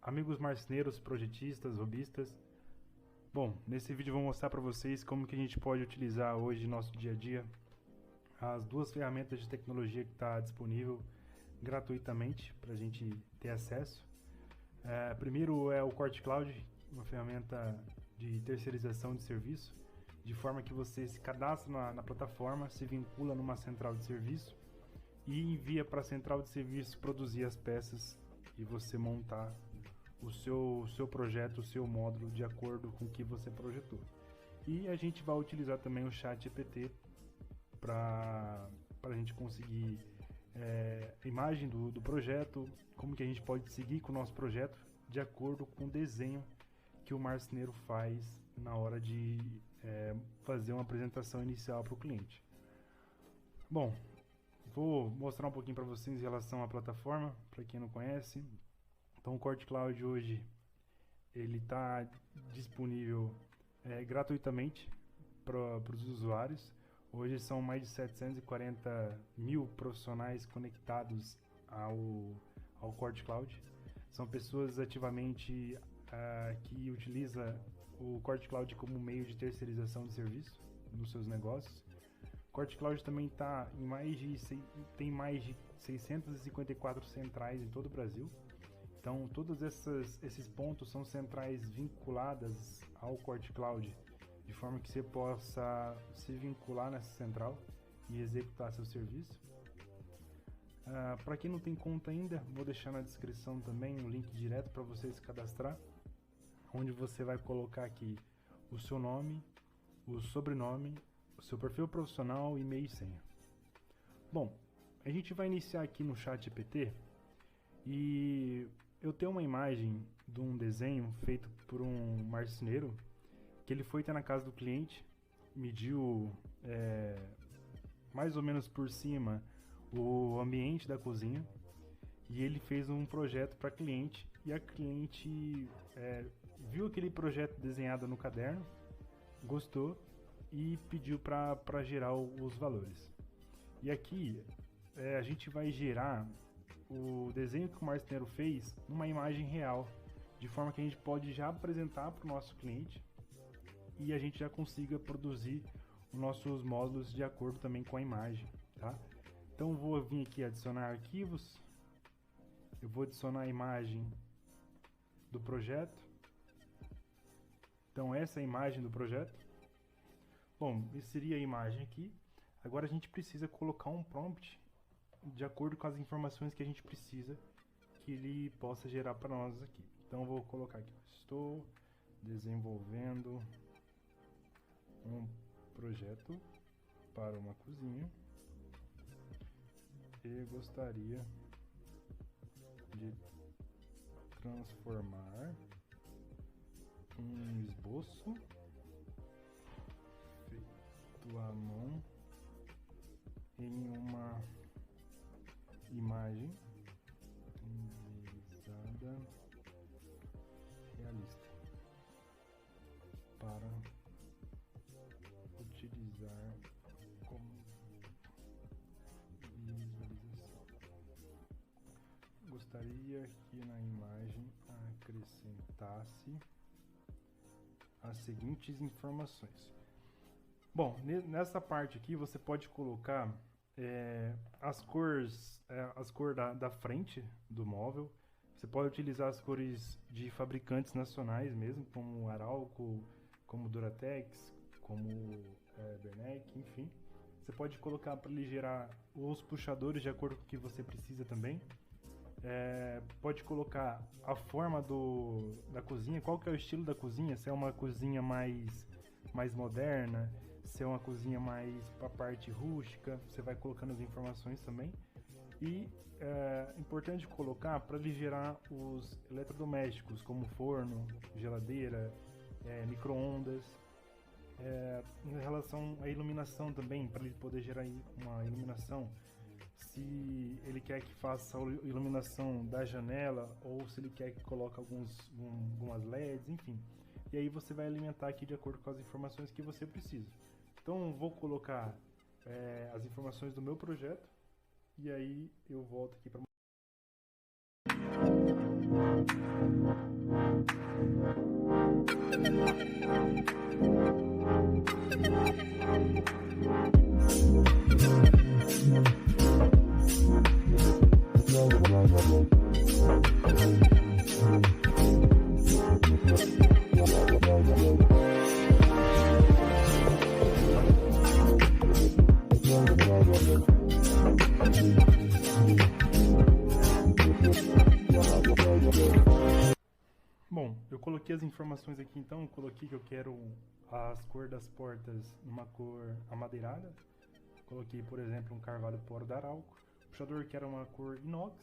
Amigos marceneiros, projetistas, hobbyistas. Bom, nesse vídeo eu vou mostrar para vocês como que a gente pode utilizar hoje no nosso dia a dia as duas ferramentas de tecnologia que está disponível gratuitamente para a gente ter acesso. Primeiro é o Core Cloud, uma ferramenta de terceirização de serviço, de forma que você se cadastra na plataforma, se vincula numa central de serviço e envia para a central de serviço produzir as peças e você montar o seu projeto, o seu módulo de acordo com o que você projetou. E a gente vai utilizar também o ChatGPT para a gente conseguir a imagem do projeto, como que a gente pode seguir com o nosso projeto de acordo com o desenho que o marceneiro faz na hora de fazer uma apresentação inicial para o cliente. Bom, vou mostrar um pouquinho para vocês em relação à plataforma, para quem não conhece. Então o Core Cloud hoje ele está disponível gratuitamente para os usuários. Hoje são mais de 740 mil profissionais conectados ao Core Cloud. São pessoas ativamente que utilizam o Core Cloud como meio de terceirização de serviço nos seus negócios. O Core Cloud também tem mais de 654 centrais em todo o Brasil. Então, todos esses pontos são centrais vinculadas ao Core Cloud, de forma que você possa se vincular nessa central e executar seu serviço. Para quem não tem conta ainda, vou deixar na descrição também um link direto para você se cadastrar, onde você vai colocar aqui o seu nome, o sobrenome, o seu perfil profissional, e-mail e senha. Bom, a gente vai iniciar aqui no ChatGPT e eu tenho uma imagem de um desenho feito por um marceneiro que ele foi até na casa do cliente, mediu mais ou menos por cima o ambiente da cozinha e ele fez um projeto para cliente e a cliente viu aquele projeto desenhado no caderno, gostou e pediu para gerar os valores. E aqui a gente vai gerar o desenho que o marceneiro fez numa imagem real, de forma que a gente pode já apresentar para o nosso cliente e a gente já consiga produzir os nossos módulos de acordo também com a imagem, tá? Então vou vir aqui adicionar arquivos, eu vou adicionar a imagem do projeto. Então essa é a imagem do projeto. Bom, essa seria a imagem aqui. Agora a gente precisa colocar um prompt de acordo com as informações que a gente precisa que ele possa gerar para nós aqui. Então eu vou colocar aqui: estou desenvolvendo um projeto para uma cozinha e gostaria de transformar um esboço feito à mão em uma imagem renderizada realista para utilizar como visualização. Gostaria que na imagem acrescentasse as seguintes informações. Bom, nessa parte aqui você pode colocar as cores da frente do móvel. Você pode utilizar as cores de fabricantes nacionais mesmo, como Arauco, como Duratex, como Bernec, enfim. Você pode colocar para ele gerar os puxadores de acordo com o que você precisa também. Pode colocar a forma da cozinha, qual que é o estilo da cozinha, se é uma cozinha mais moderna, se é uma cozinha mais para a parte rústica. Você vai colocando as informações também. E é importante colocar para ele gerar os eletrodomésticos, como forno, geladeira, micro-ondas. Em relação à iluminação também, para ele poder gerar uma iluminação, se ele quer que faça a iluminação da janela ou se ele quer que coloque algumas LEDs, enfim. E aí você vai alimentar aqui de acordo com as informações que você precisa. Então vou colocar as informações do meu projeto e aí eu volto aqui para Bom, eu coloquei as informações aqui então, eu coloquei que eu quero as cores das portas numa cor amadeirada. Coloquei, por exemplo, um carvalho poro da Arauco. O puxador quero uma cor inox.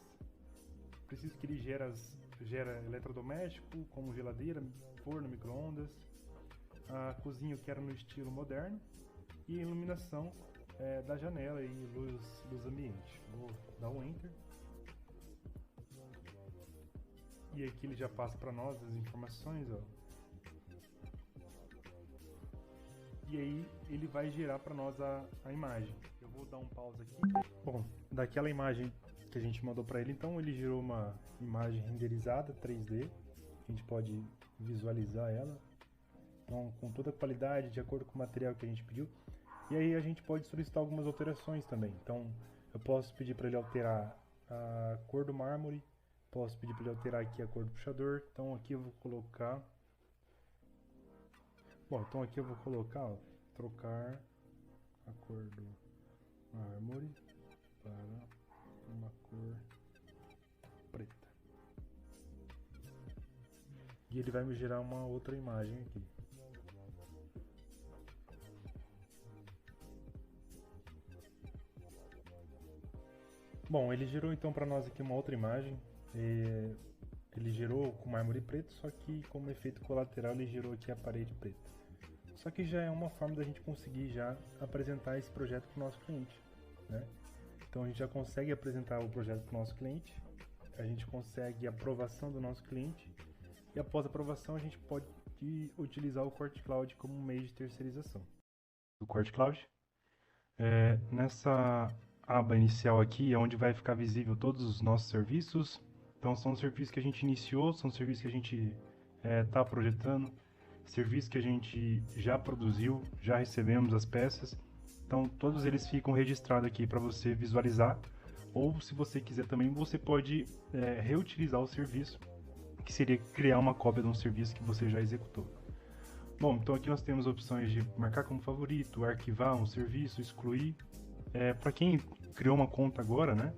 Preciso que ele gera eletrodoméstico, como geladeira, forno, micro-ondas. A cozinha eu quero no estilo moderno. E a iluminação da janela e luz ambiente. Vou dar um Enter. E aqui ele já passa para nós as informações, ó. E aí ele vai gerar para nós a imagem. Eu vou dar um pause aqui. Bom, daquela imagem que a gente mandou para ele, então ele gerou uma imagem renderizada 3D. A gente pode visualizar ela, então, com toda a qualidade, de acordo com o material que a gente pediu. E aí a gente pode solicitar algumas alterações também. Então eu posso pedir para ele alterar a cor do mármore. Posso pedir para ele alterar aqui a cor do puxador. Então aqui eu vou colocar... Bom, então aqui eu vou colocar, ó, trocar a cor do mármore para uma cor preta. E ele vai me gerar uma outra imagem aqui. Bom, ele gerou então para nós aqui uma outra imagem. Ele gerou com mármore preto, só que como efeito colateral ele gerou aqui a parede preta. Só que já é uma forma da gente conseguir já apresentar esse projeto para o nosso cliente, né? Então a gente já consegue apresentar o projeto para o nosso cliente, a gente consegue a aprovação do nosso cliente e após a aprovação a gente pode utilizar o Core Cloud como meio de terceirização. O Core Cloud, nessa aba inicial aqui é onde vai ficar visível todos os nossos serviços. Então são serviços que a gente iniciou, são serviços que a gente está projetando, serviços que a gente já produziu, já recebemos as peças. Então todos eles ficam registrados aqui para você visualizar. Ou se você quiser também, você pode reutilizar o serviço, que seria criar uma cópia de um serviço que você já executou. Bom, então aqui nós temos opções de marcar como favorito, arquivar um serviço, excluir. Para quem criou uma conta agora, né?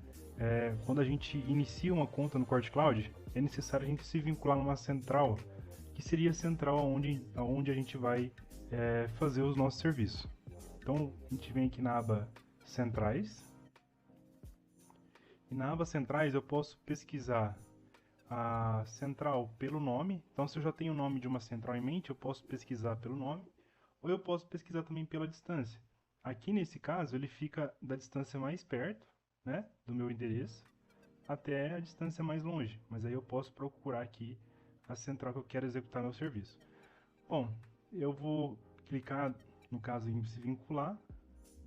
Quando a gente inicia uma conta no Core Cloud, é necessário a gente se vincular numa central, que seria a central onde a gente vai fazer os nossos serviços. Então a gente vem aqui na aba Centrais, e na aba Centrais eu posso pesquisar a central pelo nome. Então se eu já tenho o nome de uma central em mente, eu posso pesquisar pelo nome, ou eu posso pesquisar também pela distância. Aqui nesse caso ele fica da distância mais perto, né, do meu endereço até a distância mais longe, mas aí eu posso procurar aqui a central que eu quero executar meu serviço. Bom, eu vou clicar no caso em se vincular,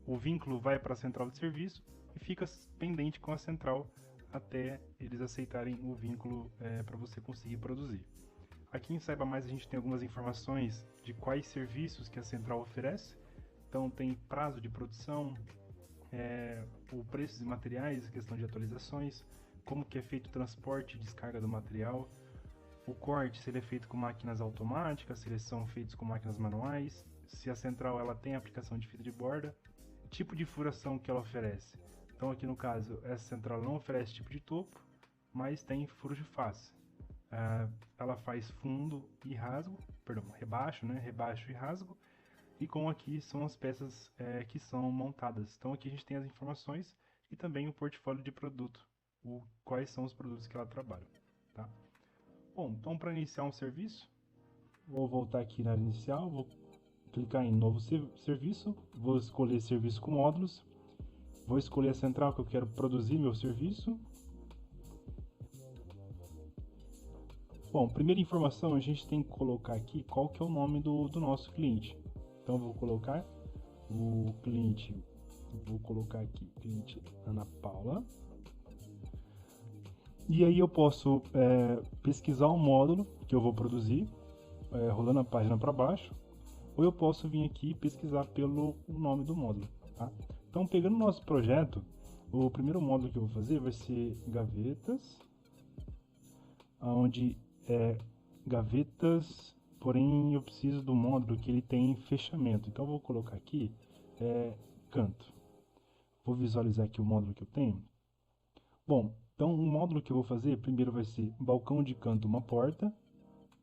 o vínculo vai para a central de serviço e fica pendente com a central até eles aceitarem o vínculo para você conseguir produzir. Aqui em Saiba Mais a gente tem algumas informações de quais serviços que a central oferece. Então tem prazo de produção, o preço de materiais, questão de atualizações, como que é feito o transporte e descarga do material, o corte, se ele é feito com máquinas automáticas, se eles são feitos com máquinas manuais, se a central ela tem aplicação de fita de borda, tipo de furação que ela oferece. Então aqui no caso, essa central não oferece tipo de topo, mas tem furos de face. Ela faz fundo e rasgo, rebaixo, né? Rebaixo e rasgo. E como aqui são as peças que são montadas. Então aqui a gente tem as informações e também o portfólio de produto, quais são os produtos que ela trabalha. Tá? Bom, então para iniciar um serviço, vou voltar aqui na área inicial, vou clicar em novo serviço, vou escolher serviço com módulos, vou escolher a central que eu quero produzir meu serviço. Bom, primeira informação, a gente tem que colocar aqui qual que é o nome do nosso cliente. Então vou colocar o cliente, vou colocar aqui cliente Ana Paula. E aí eu posso pesquisar o módulo que eu vou produzir, rolando a página para baixo, ou eu posso vir aqui e pesquisar pelo nome do módulo. Tá? Então, pegando o nosso projeto, o primeiro módulo que eu vou fazer vai ser gavetas, onde é gavetas, porém eu preciso do módulo que ele tem fechamento. Então eu vou colocar aqui canto. Vou visualizar aqui o módulo que eu tenho. Bom, então o módulo que eu vou fazer primeiro vai ser balcão de canto, uma porta,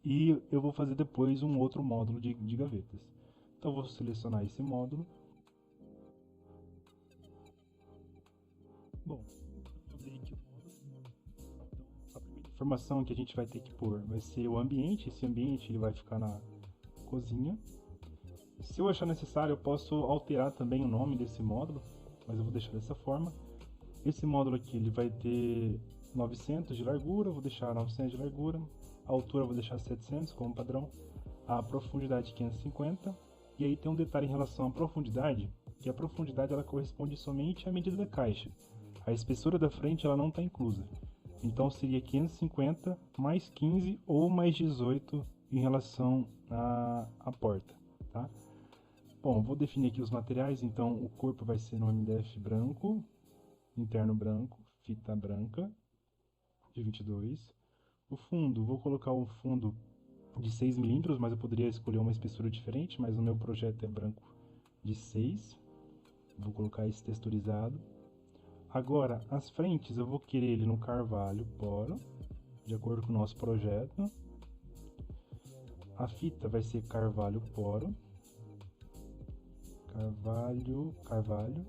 e eu vou fazer depois um outro módulo de gavetas. Então eu vou selecionar esse módulo. Bom, eu abri aqui o módulo. Então, a primeira informação que a gente vai ter que pôr vai ser o ambiente. Esse ambiente ele vai ficar na cozinha. Se eu achar necessário, eu posso alterar também o nome desse módulo, mas eu vou deixar dessa forma. Esse módulo aqui ele vai ter 900 de largura, eu vou deixar 900 de largura. A altura eu vou deixar 700 como padrão. A profundidade 550. E aí tem um detalhe em relação à profundidade, que a profundidade ela corresponde somente à medida da caixa. A espessura da frente ela não está inclusa. Então seria 550 mais 15 ou mais 18 em relação à porta. Tá? Bom, vou definir aqui os materiais. Então o corpo vai ser no MDF branco, interno branco, fita branca de 22. O fundo, vou colocar um fundo de 6 milímetros, mas eu poderia escolher uma espessura diferente, mas o meu projeto é branco de 6. Vou colocar esse texturizado. Agora, as frentes eu vou querer ele no carvalho poro, de acordo com o nosso projeto. A fita vai ser carvalho poro. Carvalho.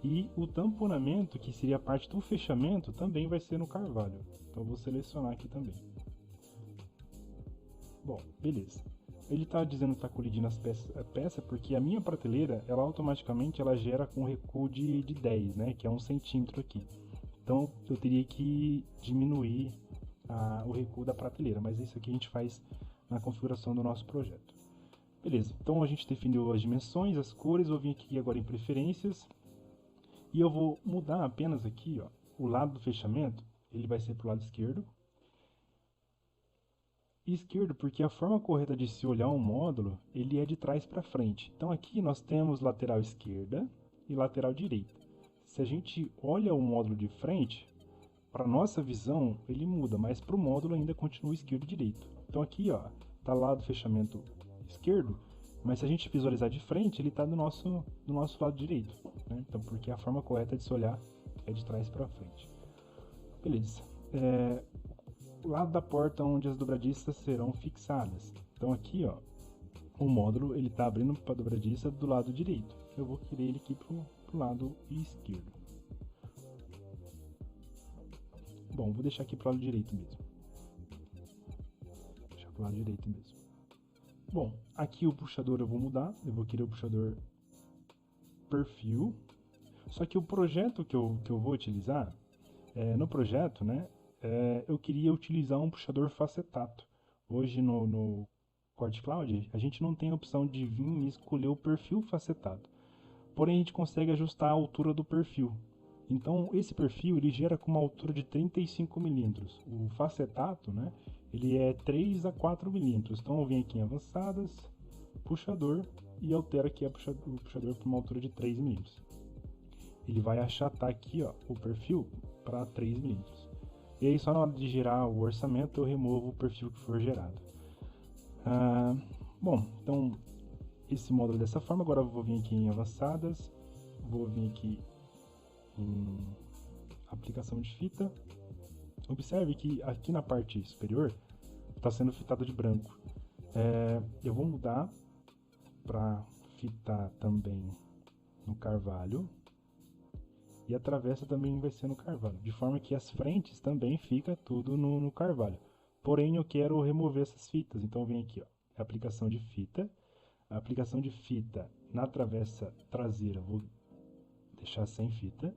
E o tamponamento, que seria a parte do fechamento, também vai ser no carvalho. Então eu vou selecionar aqui também. Bom, beleza. Ele está dizendo que está colidindo a peça porque a minha prateleira, ela automaticamente ela gera com recuo de 10, né? Que é 1 centímetro aqui. Então eu teria que diminuir o recuo da prateleira, mas isso aqui a gente faz na configuração do nosso projeto. Beleza, então a gente definiu as dimensões, as cores, eu vim aqui agora em preferências e eu vou mudar apenas aqui, ó, o lado do fechamento, ele vai ser para o lado esquerdo. Esquerdo porque a forma correta de se olhar um módulo, ele é de trás para frente. Então aqui nós temos lateral esquerda e lateral direita. Se a gente olha o módulo de frente, para nossa visão ele muda, mas para o módulo ainda continua esquerdo e direito. Então aqui ó, está lá do fechamento esquerdo, mas se a gente visualizar de frente, ele está do nosso lado direito. Né? Então porque a forma correta de se olhar é de trás para frente. Beleza. O lado da porta onde as dobradiças serão fixadas. Então aqui, ó, o módulo ele está abrindo para a dobradiça do lado direito. Eu vou querer ele aqui pro lado esquerdo. Bom, vou deixar aqui pro lado direito mesmo. Deixar pro lado direito mesmo. Bom, aqui o puxador eu vou mudar. Eu vou querer o puxador perfil. Só que o projeto que eu vou utilizar, no projeto, né? Eu queria utilizar um puxador facetato. Hoje no Cord Cloud a gente não tem a opção de vir e escolher o perfil facetado. Porém a gente consegue ajustar a altura do perfil. Então esse perfil ele gera com uma altura de 35 milímetros. O facetato, né, ele é 3 a 4 milímetros. Então eu venho aqui em avançadas, puxador e altero aqui o puxador para uma altura de 3 milímetros. Ele vai achatar aqui ó, o perfil para 3 milímetros. E aí só na hora de gerar o orçamento eu removo o perfil que for gerado. Bom, então esse módulo dessa forma. Agora eu vou vir aqui em avançadas, vou vir aqui em aplicação de fita. Observe que aqui na parte superior está sendo fitado de branco. Eu vou mudar para fitar também no carvalho. E a travessa também vai ser no carvalho, de forma que as frentes também fica tudo no carvalho. Porém, eu quero remover essas fitas, então vem aqui, ó, aplicação de fita. A aplicação de fita na travessa traseira, vou deixar sem fita.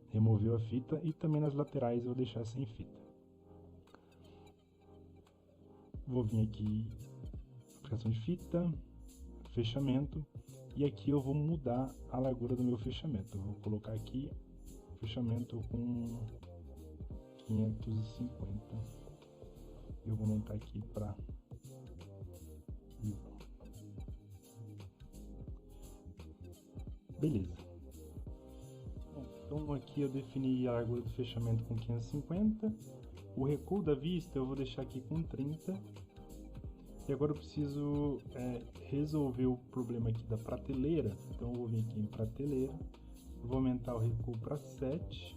Removeu a fita e também nas laterais eu vou deixar sem fita. Vou vir aqui, aplicação de fita, fechamento. E aqui eu vou mudar a largura do meu fechamento. Eu vou colocar aqui fechamento com 550. Eu vou aumentar aqui para 1000. Beleza. Bom, então aqui eu defini a largura do fechamento com 550. O recuo da vista eu vou deixar aqui com 30. E agora eu preciso resolver o problema aqui da prateleira. Então eu vou vir aqui em prateleira. Vou aumentar o recuo para 7.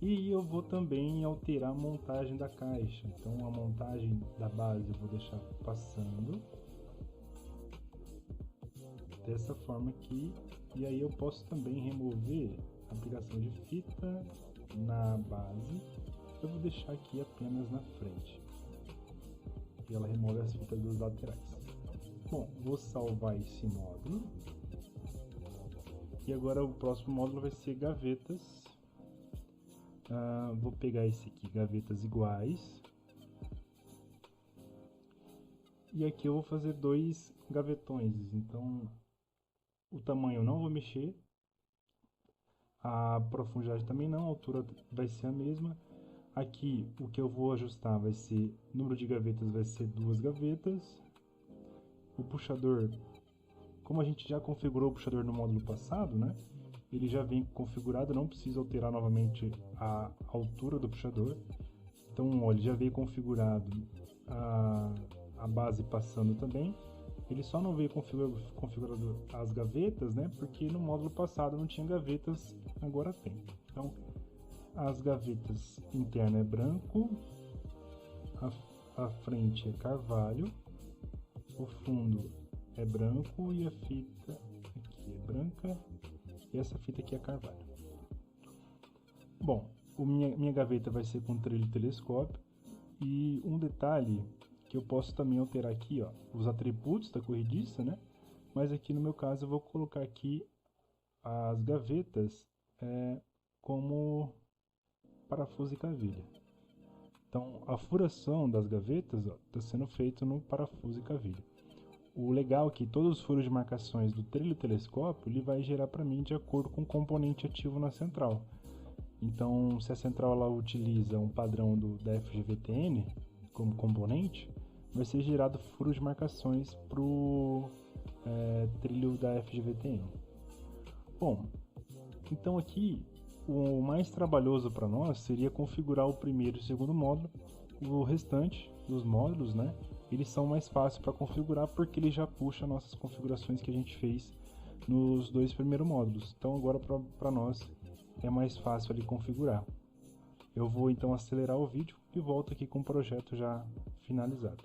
E eu vou também alterar a montagem da caixa. Então a montagem da base eu vou deixar passando dessa forma aqui. E aí eu posso também remover a aplicação de fita na base. Eu vou deixar aqui apenas na frente. E ela remove as fitas das laterais. Bom, vou salvar esse módulo. E agora o próximo módulo vai ser gavetas. Vou pegar esse aqui, gavetas iguais. E aqui eu vou fazer 2 gavetões. Então, o tamanho eu não vou mexer. A profundidade também não, a altura vai ser a mesma. Aqui o que eu vou ajustar vai ser, número de gavetas vai ser 2 gavetas. O puxador, como a gente já configurou o puxador no módulo passado, né? Ele já vem configurado, não precisa alterar novamente a altura do puxador. Então, olha, ele já veio configurado a base passando também. Ele só não veio configurado as gavetas, né? Porque no módulo passado não tinha gavetas, agora tem. Então, as gavetas interna é branco, a frente é carvalho, o fundo é branco e a fita aqui é branca e essa fita aqui é carvalho. Bom, minha gaveta vai ser com trilho telescópio e um detalhe que eu posso também alterar aqui, ó, os atributos da corrediça, né? Mas aqui no meu caso eu vou colocar aqui as gavetas como parafuso e cavilha. Então, a furação das gavetas está sendo feito no parafuso e cavilha. O legal é que todos os furos de marcações do trilho telescópio ele vai gerar para mim de acordo com o componente ativo na central. Então, se a central ela utiliza um padrão da FGVTN como componente, vai ser gerado furos de marcações para o trilho da FGVTN. Bom, então aqui o mais trabalhoso para nós seria configurar o primeiro e o segundo módulo. O restante dos módulos, né, eles são mais fáceis para configurar porque ele já puxa nossas configurações que a gente fez nos 2 primeiros módulos. Então agora para nós é mais fácil ali configurar. Eu vou então acelerar o vídeo e volto aqui com o projeto já finalizado.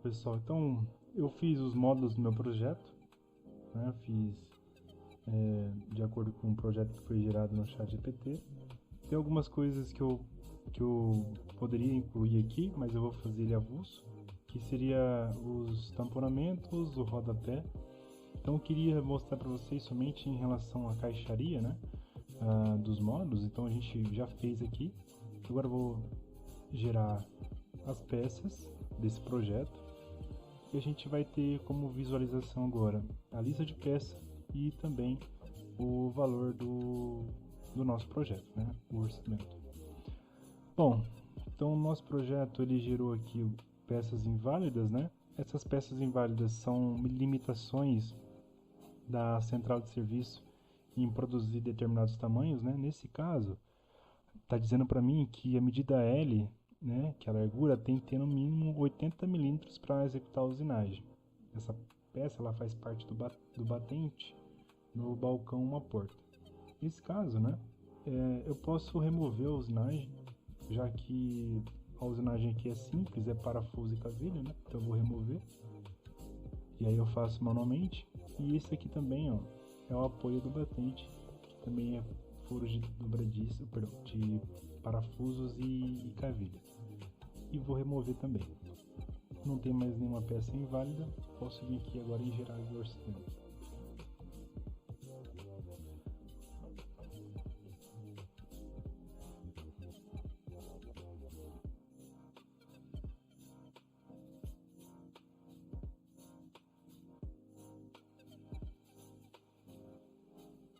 Pessoal, então eu fiz os módulos do meu projeto, né? Fiz de acordo com o projeto que foi gerado no ChatGPT. Tem algumas coisas que eu poderia incluir aqui, mas eu vou fazer ele avulso, que seria os tamponamentos, o rodapé. Então eu queria mostrar para vocês somente em relação à caixaria, né, dos módulos. Então a gente já fez aqui. Agora eu vou gerar as peças desse projeto e a gente vai ter como visualização agora a lista de peças e também o valor do nosso projeto, né, o orçamento. Bom, então o nosso projeto ele gerou aqui peças inválidas, né? Essas peças inválidas são limitações da central de serviço em produzir determinados tamanhos, né? Nesse caso, está dizendo para mim que a medida L, né, que é a largura, tem que ter no mínimo 80 milímetros para executar a usinagem. Essa peça ela faz parte do batente no balcão uma porta. Nesse caso, né, eu posso remover a usinagem, já que a usinagem aqui é simples, é parafuso e cavilha, né? Então eu vou remover. E aí eu faço manualmente. E esse aqui também, ó, é o apoio do batente, que também é furo de dobradiça, perdão, de parafusos e cavilha. E vou remover também. Não tem mais nenhuma peça inválida, posso vir aqui agora em gerar o orçamento.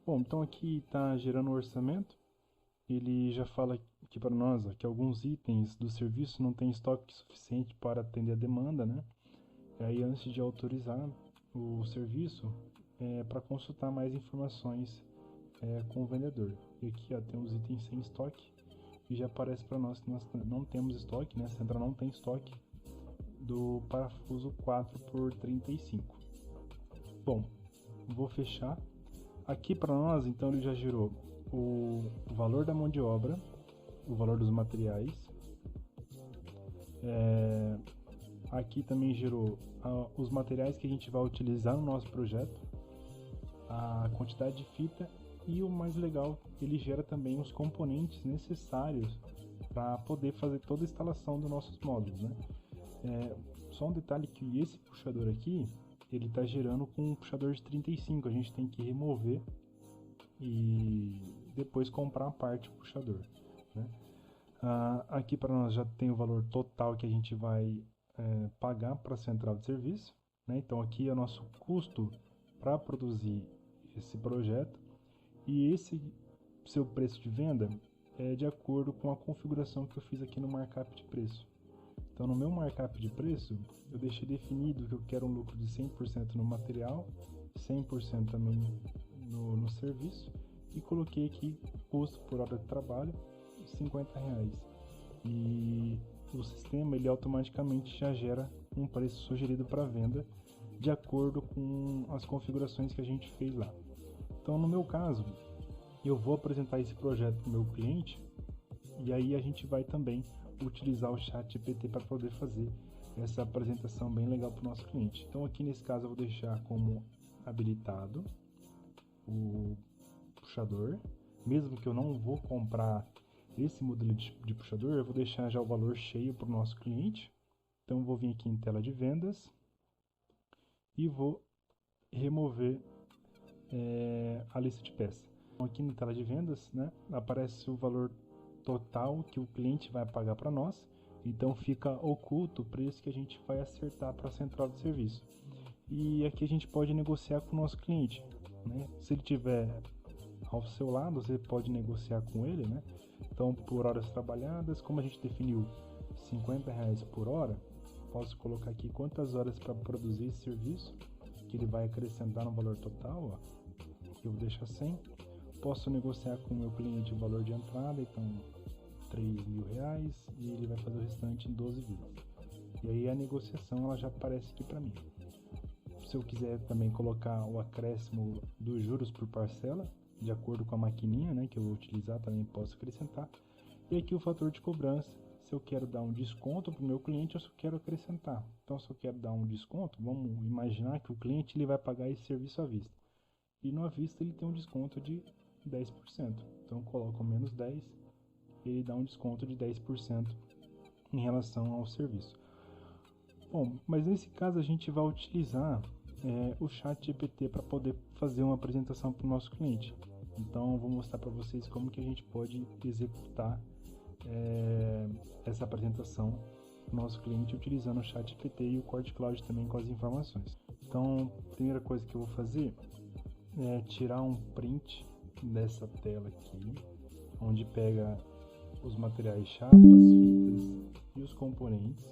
Bom, então aqui está gerando o orçamento. Ele já fala aqui para nós ó, que alguns itens do serviço não têm estoque suficiente para atender a demanda, né? E aí antes de autorizar o serviço, para consultar mais informações com o vendedor. E aqui ó, tem os itens sem estoque e já aparece para nós que nós não temos estoque, né? A central não tem estoque do parafuso 4x35. Bom, vou fechar. Aqui para nós, então, ele já gerou o valor da mão de obra, o valor dos materiais. Aqui também gerou os materiais que a gente vai utilizar no nosso projeto, a quantidade de fita e o mais legal, ele gera também os componentes necessários para poder fazer toda a instalação dos nossos módulos, né? Só um detalhe que esse puxador aqui, ele está gerando com um puxador de 35, a gente tem que remover e depois comprar a parte do puxador, né? Aqui para nós já tem o valor total que a gente vai pagar para a central de serviço, né? Então aqui é o nosso custo para produzir esse projeto e esse seu preço de venda é de acordo com a configuração que eu fiz aqui no markup de preço. Então, no meu markup de preço, eu deixei definido que eu quero um lucro de 100% no material, 100% também no serviço, e coloquei aqui custo por hora de trabalho, R$50. E o sistema, ele automaticamente já gera um preço sugerido para venda, de acordo com as configurações que a gente fez lá. Então, no meu caso, eu vou apresentar esse projeto para o meu cliente, e aí a gente vai também utilizar o ChatGPT para poder fazer essa apresentação bem legal para o nosso cliente. Então aqui nesse caso eu vou deixar como habilitado o puxador, mesmo que eu não vou comprar esse modelo de puxador, eu vou deixar já o valor cheio para o nosso cliente. Então eu vou vir aqui em tela de vendas e vou remover a lista de peças. Então, aqui na tela de vendas, né, aparece o valor total que o cliente vai pagar para nós, então fica oculto o preço que a gente vai acertar para a central de serviço. E aqui a gente pode negociar com o nosso cliente, né? Se ele tiver ao seu lado, você pode negociar com ele, né? Então, por horas trabalhadas, como a gente definiu R$50 por hora, posso colocar aqui quantas horas para produzir esse serviço, que ele vai acrescentar no valor total, ó. Eu vou deixar 100. Posso negociar com o meu cliente o valor de entrada, então R$3.000, e ele vai fazer o restante em 12 vezes. E aí a negociação ela já aparece aqui para mim. Se eu quiser também colocar o acréscimo dos juros por parcela, de acordo com a maquininha, né, que eu vou utilizar, também posso acrescentar. E aqui o fator de cobrança, se eu quero dar um desconto para o meu cliente ou se eu quero acrescentar. Então, se eu quero dar um desconto, vamos imaginar que o cliente ele vai pagar esse serviço à vista. E no à vista ele tem um desconto de 10%. Então, eu coloco menos 10, ele dá um desconto de 10% em relação ao serviço. Bom, mas nesse caso a gente vai utilizar o ChatGPT para poder fazer uma apresentação para o nosso cliente. Então, eu vou mostrar para vocês como que a gente pode executar essa apresentação para o nosso cliente utilizando o ChatGPT e o Cord Cloud também com as informações. Então, a primeira coisa que eu vou fazer é tirar um print dessa tela aqui, onde pega os materiais chapas, fitas e os componentes.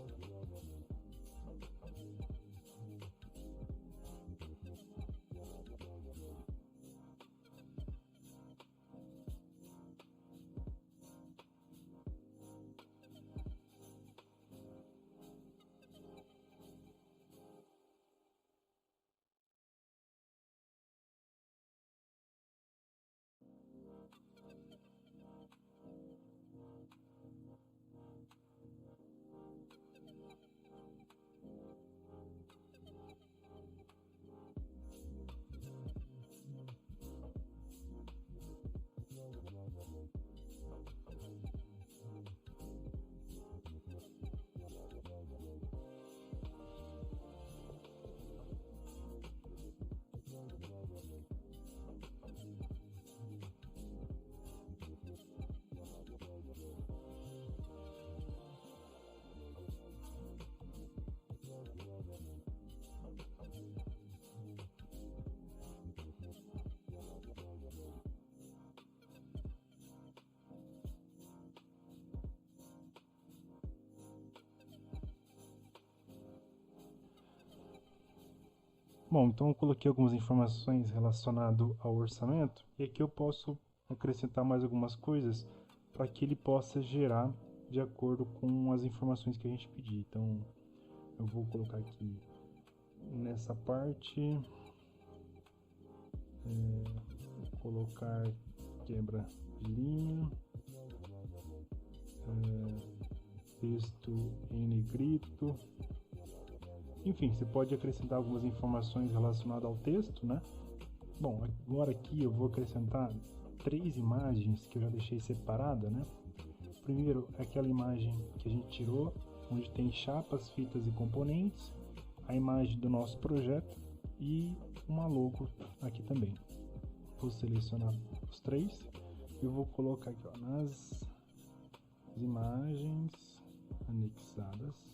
Bom, então eu coloquei algumas informações relacionadas ao orçamento e aqui eu posso acrescentar mais algumas coisas para que ele possa gerar de acordo com as informações que a gente pedir. Então eu vou colocar aqui nessa parte, vou colocar quebra de linha, texto em negrito. Enfim, você pode acrescentar algumas informações relacionadas ao texto, né? Bom, agora aqui eu vou acrescentar 3 imagens que eu já deixei separada, né? Primeiro, aquela imagem que a gente tirou, onde tem chapas, fitas e componentes, a imagem do nosso projeto e uma logo aqui também. Vou selecionar os 3 e vou colocar aqui ó, nas imagens anexadas.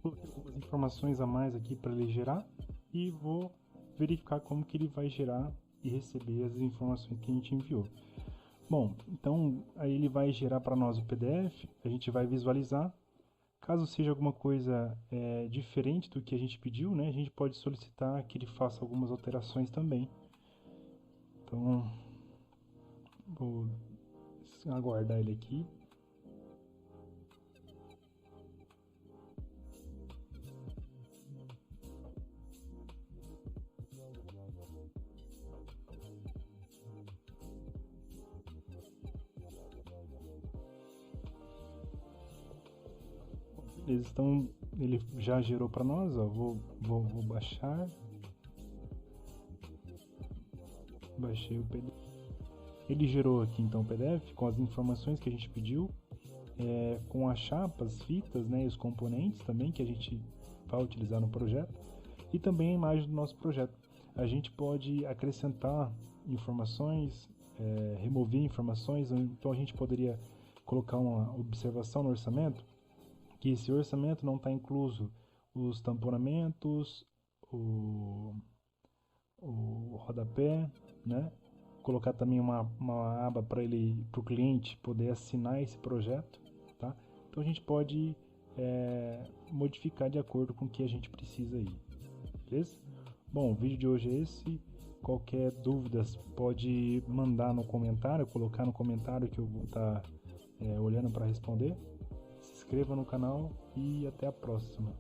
Coloquei algumas informações a mais aqui para ele gerar e vou verificar como que ele vai gerar e receber as informações que a gente enviou. Bom, então aí ele vai gerar para nós o PDF, a gente vai visualizar. Caso seja alguma coisa diferente do que a gente pediu, né, a gente pode solicitar que ele faça algumas alterações também. Então, vou aguardar ele aqui. Então ele já gerou para nós, ó. Vou baixar. Baixei o PDF. Ele gerou aqui então o PDF com as informações que a gente pediu, com as chapas, fitas, né, e os componentes também que a gente vai utilizar no projeto. e também a imagem do nosso projeto. A gente pode acrescentar informações, remover informações, então a gente poderia colocar uma observação no orçamento, que esse orçamento não está incluso os tamponamentos, o rodapé, né? Colocar também uma aba para o cliente poder assinar esse projeto, tá? Então a gente pode modificar de acordo com o que a gente precisa aí, beleza? Bom, o vídeo de hoje é esse. Qualquer dúvidas pode mandar no comentário, colocar no comentário que eu vou estar olhando para responder. Se inscreva no canal e até a próxima.